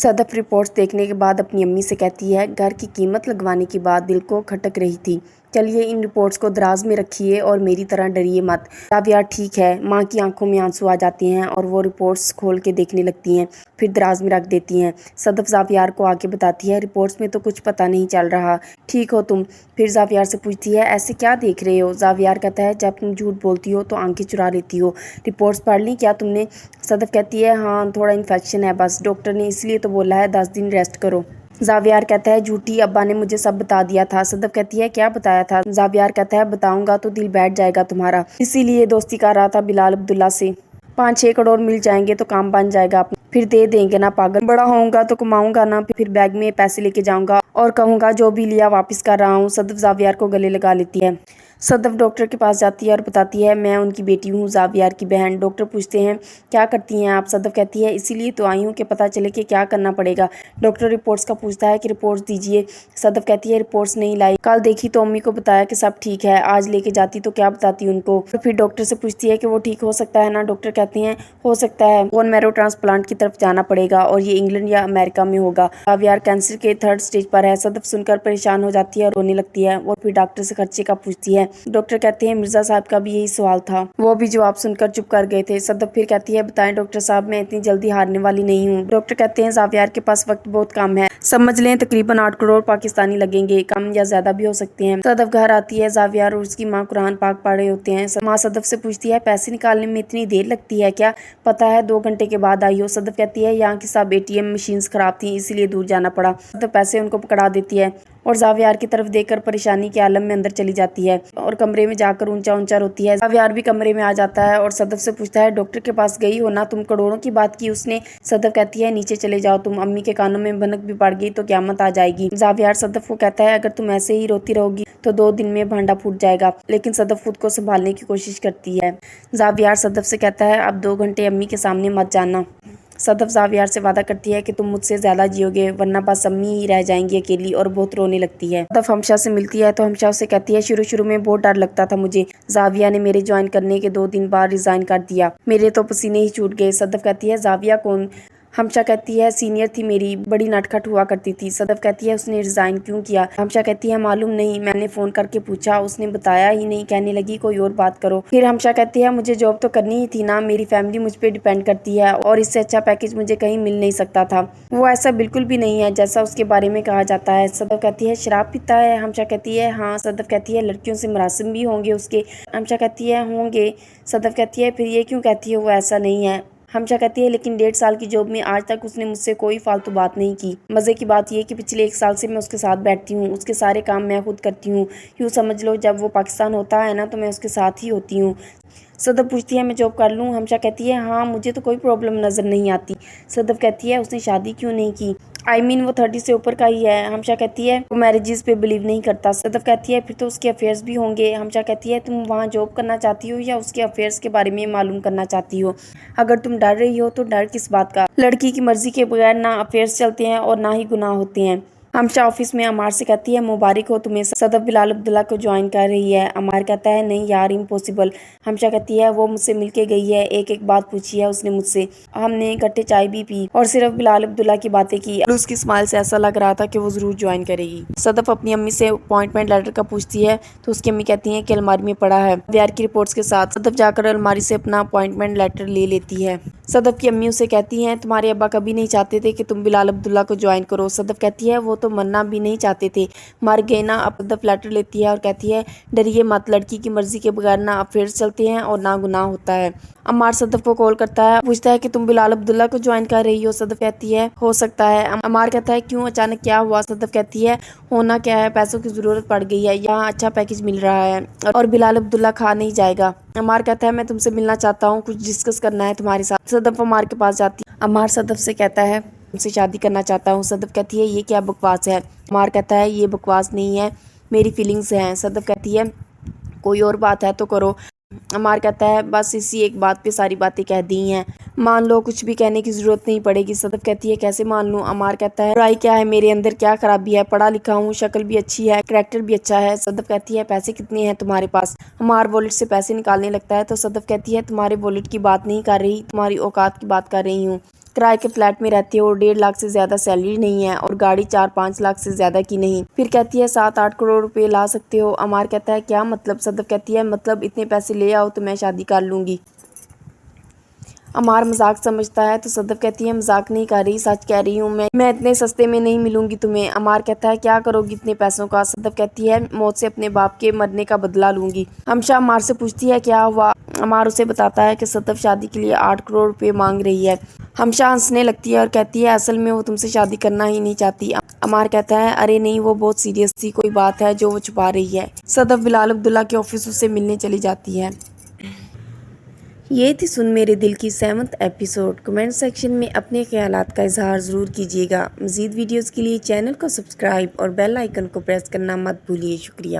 صدف reports دیکھنے کے بعد اپنی امی سے کہتی ہے، گھر کی قیمت لگوانے کی بات دل کو کھٹک رہی تھی، چلیے ان رپورٹس کو دراز میں رکھیے اور میری طرح ڈریے مت۔ زاویار ٹھیک ہے، ماں کی آنکھوں میں آنسو آ جاتے ہیں اور وہ رپورٹس کھول کے دیکھنے لگتی ہیں، پھر دراز میں رکھ دیتی ہیں۔ صدف زاویار کو آ کے بتاتی ہے، رپورٹس میں تو کچھ پتہ نہیں چل رہا، ٹھیک ہو تم؟ پھر زاویار سے پوچھتی ہے، ایسے کیا دیکھ رہے ہو؟ زاویار کہتا ہے، جب تم جھوٹ بولتی ہو تو آنکھیں چرا لیتی ہو، رپورٹس پڑھ لی کیا تم نے؟ صدف کہتی ہے، ہاں تھوڑا انفیکشن ہے بس، ڈاکٹر نے اس لیے تو بولا ہے 10 دن ریسٹ کرو۔ زاویار کہتا ہے، جھوٹی، ابا نے مجھے سب بتا دیا تھا۔ صدف کہتی ہے، کیا بتایا تھا؟ زاویار کہتا ہے، بتاؤں گا تو دل بیٹھ جائے گا تمہارا، اسی لیے دوستی کر رہا تھا بلال عبداللہ سے، 5-6 کروڑ مل جائیں گے تو کام بن جائے گا اپنا، پھر دے دیں گے نا پاگل، بڑا ہوؤں گا تو کماؤں گا نا، پھر بیگ میں پیسے لے کے جاؤں گا اور کہوں گا جو بھی لیا واپس کر رہا ہوں۔ صدف زاویار کو گلے لگا لیتی ہے۔ صدف ڈاکٹر کے پاس جاتی ہے اور بتاتی ہے، میں ان کی بیٹی ہوں، زاویار کی بہن۔ ڈاکٹر پوچھتے ہیں، کیا کرتی ہیں آپ؟ صدف کہتی ہے، اسی لیے تو آئی ہوں کہ پتہ چلے کہ کیا کرنا پڑے گا۔ ڈاکٹر رپورٹس کا پوچھتا ہے کہ رپورٹس دیجیے۔ صدف کہتی ہے، رپورٹس نہیں لائی، کل دیکھی تو امی کو بتایا کہ سب ٹھیک ہے، آج لے کے جاتی تو کیا بتاتی ان کو۔ پھر ڈاکٹر سے پوچھتی ہے کہ وہ ٹھیک ہو سکتا ہے نا؟ ڈاکٹر کہتے ہیں، ہو سکتا ہے، بون میرو ٹرانسپلانٹ کی طرف جانا پڑے گا اور یہ انگلینڈ یا امریکہ میں ہوگا۔ زاویار کینسر کے 3rd اسٹیج پر ہے۔ صدف سن کر پریشان ہو جاتی ہے اور رونے لگتی ہے، اور پھر ڈاکٹر سے خرچے کا پوچھتی ہے۔ ڈاکٹر کہتے ہیں، مرزا صاحب کا بھی یہی سوال تھا، وہ بھی جواب سن کر چپ کر گئے تھے۔ صدف پھر کہتی ہے، بتائیں ڈاکٹر صاحب، میں اتنی جلدی ہارنے والی نہیں ہوں۔ ڈاکٹر کہتے ہیں، زاویار کے پاس وقت بہت کم ہے، سمجھ لیں تقریباً 8 کروڑ پاکستانی لگیں گے، کم یا زیادہ بھی ہو سکتے ہیں۔ صدف گھر آتی ہے، زاویار اور اس کی ماں قرآن پاک پڑھ رہے ہوتے ہیں۔ ماں صدف سے پوچھتی ہے، پیسے نکالنے میں اتنی دیر لگتی ہے کیا؟ پتہ ہے 2 گھنٹے کے بعد آئی ہو۔ صدف کہتی ہے، یہاں کی سب ATM مشینز خراب تھیں، اسی لیے دور جانا پڑا۔ صدف پیسے ان کو پکڑا دیتی ہے اور زاویار کی طرف دیکھ کر پریشانی کے عالم میں اندر چلی جاتی ہے اور کمرے میں جا کر اونچا اونچا روتی ہے۔ زاویار بھی کمرے میں آ جاتا ہے اور صدف سے پوچھتا ہے، ڈاکٹر کے پاس گئی ہو نا تم؟ کروڑوں کی بات کی اس نے؟ صدف کہتی ہے، نیچے چلے جاؤ تم، امی کے کانوں میں بھنک بھی پڑ گئی تو قیامت آ جائے گی۔ زاویار صدف کو کہتا ہے، اگر تم ایسے ہی روتی رہو گی تو 2 دن میں بھانڈا پھوٹ جائے گا، لیکن صدف خود کو سنبھالنے کی کوشش کرتی ہے۔ زاویار صدف سے کہتا ہے، اب 2 گھنٹے امی کے سامنے مت جانا۔ صدف زاویار سے وعدہ کرتی ہے کہ تم مجھ سے زیادہ جیو گے، ورنہ بس امی ہی رہ جائیں گی اکیلی، اور بہت رونے لگتی ہے۔ صدف ہمشا سے ملتی ہے تو ہمشا اسے کہتی ہے، شروع میں بہت ڈر لگتا تھا مجھے، زاویہ نے میرے جوائن کرنے کے 2 دن بعد ریزائن کر دیا، میرے تو پسینے ہی چھوٹ گئے۔ صدف کہتی ہے، زاویہ کون؟ ہمشا کہتی ہے، سینئر تھی میری، بڑی نٹ کھٹ ہوا کرتی تھی۔ صدف کہتی ہے، اس نے ریزائن کیوں کیا؟ ہمشا کہتی ہے، معلوم نہیں، میں نے فون کر کے پوچھا، اس نے بتایا ہی نہیں، کہنے لگی کوئی اور بات کرو۔ پھر ہمشا کہتی ہے، مجھے جاب تو کرنی ہی تھی نا، میری فیملی مجھ پہ ڈیپینڈ کرتی ہے اور اس سے اچھا پیکیج مجھے کہیں مل نہیں سکتا تھا۔ وہ ایسا بالکل بھی نہیں ہے جیسا اس کے بارے میں کہا جاتا ہے۔ صدف کہتی ہے، شراب پیتا ہے؟ ہمشا کہتی ہے، ہاں۔ صدف کہتی ہے، لڑکیوں سے مراسم بھی ہوں گے اس کے؟ ہمشا کہتی ہے، ہوں گے۔ صدف کہتی ہے، پھر یہ کیوں کہتی ہے وہ ایسا نہیں ہے؟ ہمشا کہتی ہے، لیکن 1.5 سال کی جاب میں آج تک اس نے مجھ سے کوئی فالتو بات نہیں کی۔ مزے کی بات یہ کہ پچھلے 1 سال سے میں اس کے ساتھ بیٹھتی ہوں، اس کے سارے کام میں خود کرتی ہوں، یوں سمجھ لو جب وہ پاکستان ہوتا ہے نا تو میں اس کے ساتھ ہی ہوتی ہوں۔ صدف پوچھتی ہے، میں جاب کر لوں؟ ہمشا کہتی ہے، ہاں، مجھے تو کوئی پرابلم نظر نہیں آتی۔ صدف کہتی ہے، اس نے شادی کیوں نہیں کی؟ وہ 30 سے اوپر کا ہی ہے۔ ہمشا کہتی ہے، وہ میرجز پہ بلیو نہیں کرتا۔ صدف کہتی ہے، پھر تو اس کے افیئرز بھی ہوں گے۔ ہمشا کہتی ہے، تم وہاں جاب کرنا چاہتی ہو یا اس کے افیئرز کے بارے میں معلوم کرنا چاہتی ہو؟ اگر تم ڈر رہی ہو تو ڈر کس بات کا؟ لڑکی کی مرضی کے بغیر نہ افیئرز چلتے ہیں اور نہ ہی گناہ ہوتے ہیں۔ ہمشا آفس میں عمار سے کہتی ہے، مبارک ہو تمہیں، صدف بلال عبداللہ کو جوائن کر رہی ہے۔ عمار کہتا ہے، نہیں یار، امپوسیبل۔ ہمشا کہتی ہے، وہ مجھ سے مل کے گئی ہے، ایک بات پوچھی ہے اس نے مجھ سے، ہم نے اکٹھے چائے بھی پی اور صرف بلال عبداللہ کی باتیں کی، اور اس کی اسمائل سے ایسا لگ رہا تھا کہ وہ ضرور جوائن کرے گی۔ صدف اپنی امی سے اپوائنٹمنٹ لیٹر کا پوچھتی ہے تو اس کی امی کہتی ہیں کہ الماری میں پڑا ہے، زاویار کی رپورٹس کے ساتھ۔ صدف جا کر الماری سے اپنا اپوائنٹمنٹ لیٹر لے لیتی ہے۔ صدف کی امی اسے کہتی ہیں، تمہارے ابا کبھی نہیں چاہتے تھے کہ تم بلال عبداللہ کو جوائن کرو۔ صدف کہتی ہے، وہ تو مرنا بھی نہیں چاہتے تھے، مر گئے نا۔ اب صدف لیٹر لیتی ہے اور کہتی ہے، ڈریے مت، لڑکی کی مرضی کے بغیر نہ افیئرز چلتے ہیں اور نہ گناہ ہوتا ہے۔ عمار صدف کو کال کرتا ہے، پوچھتا ہے کہ تم بلال عبداللہ کو جوائن کر رہی ہو؟ صدف کہتی ہے، ہو سکتا ہے۔ عمار کہتا ہے، کیوں، اچانک کیا ہوا؟ صدف کہتی ہے، ہونا کیا ہے، پیسوں کی ضرورت پڑ گئی ہے، یہاں اچھا پیکیج مل رہا ہے اور بلال عبداللہ کھا نہیں جائے گا۔ عمار کہتا ہے، میں تم سے ملنا چاہتا ہوں، کچھ ڈسکس کرنا ہے تمہارے ساتھ۔ صدف عمار کے پاس جاتی ہے۔ عمار صدف سے کہتا ہے، تم سے شادی کرنا چاہتا ہوں۔ صدف کہتی ہے، یہ کیا بکواس ہے؟ عمار کہتا ہے، یہ بکواس نہیں ہے، میری فیلنگز ہیں۔ صدف کہتی ہے، کوئی اور بات ہے تو کرو۔ عمار کہتا ہے، بس اسی ایک بات پہ ساری باتیں کہہ دی ہیں، مان لو، کچھ بھی کہنے کی ضرورت نہیں پڑے گی۔ صدف کہتی ہے، کیسے مان لوں؟ عمار کہتا ہے، برائی کیا ہے میرے اندر، کیا خرابی ہے، پڑھا لکھا ہوں، شکل بھی اچھی ہے، کریکٹر بھی اچھا ہے۔ صدف کہتی ہے، پیسے کتنے ہیں تمہارے پاس؟ عمار والٹ سے پیسے نکالنے لگتا ہے تو صدف کہتی ہے، تمہارے والٹ کی بات نہیں کر رہی، تمہاری اوقات کی بات کر رہی ہوں۔ کرائے کے فلیٹ میں رہتے ہو, 1.5 لاکھ سے زیادہ سیلری نہیں ہے اور گاڑی 4-5 لاکھ سے زیادہ کی نہیں. پھر کہتی ہے 7-8 کروڑ روپے لا سکتے ہو. عمار کہتا ہے کیا مطلب؟ صدف کہتی ہے مطلب اتنے پیسے لے آؤ تو میں شادی کر لوں گی. عمار مذاق سمجھتا ہے تو صدف کہتی ہے مذاق نہیں کر رہی, سچ کہہ رہی ہوں میں اتنے سستے میں نہیں ملوں گی تمہیں. عمار کہتا ہے کیا کرو گی اتنے پیسوں کا؟ صدف کہتی ہے موت سے اپنے باپ کے مرنے کا بدلہ لوں گی. ہمشہ عمار سے پوچھتی ہے کیا ہوا؟ عمار اسے بتاتا ہے کہ صدف شادی کے لیے 8 کروڑ روپے مانگ رہی ہے. ہمشہ ہنسنے لگتی ہے اور کہتی ہے اصل میں وہ تم سے شادی کرنا ہی نہیں چاہتی. عمار کہتا ہے ارے نہیں, وہ بہت سیریس تھی, کوئی بات ہے جو وہ چھپا رہی ہے. صدف بلال عبداللہ کے آفس سے ملنے چلی جاتی ہے. یہ تھی سن میرے دل کی 7واں ایپیسوڈ. کمنٹ سیکشن میں اپنے خیالات کا اظہار ضرور کیجیے گا. مزید ویڈیوز کے لیے چینل کو سبسکرائب اور بیل آئیکن کو پریس کرنا مت بھولیے. شکریہ.